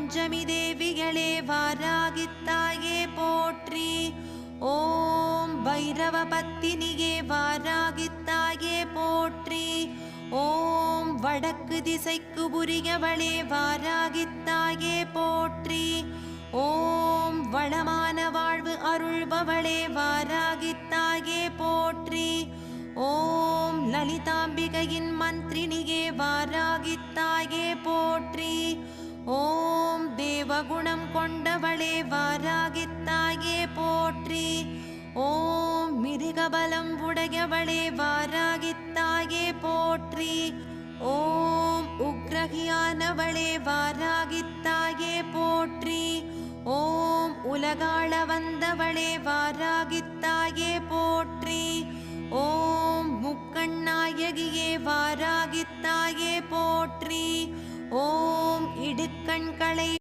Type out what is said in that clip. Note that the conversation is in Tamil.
பஞ்சமி தேவிகளே வாராகித்தாயே போற்றி. ஓம் பைரவ பத்தினியே வாராகித்தாயே போற்றி. ஓம் வடக்கு திசைக்கு உரியவளே வாராகித்தாயே போற்றி. ஓம் வளமான வாழ்வு அருள்பவளே வாராகித்தாயே போற்றி. ஓம் லலிதாம்பிகையின் மந்திரினியே வாராகித்தாயே போற்றி. ஓம் தேவகுணம் கொண்டவளே வாராகித்தாயே போற்றி. ஓம் மிருகபலம் உடையவளே வாராகித்தாயே போற்றி. ஓம் உக்ரகியானவளே வாராகித்தாயே போற்றி. ஓம் உலகாள வந்தவளே வாராகித்தாயே போற்றி. ஓம் முக்கண்ணாயகியே வாராகித்தாயே போற்றி. ஓம் இடுக்கண்களை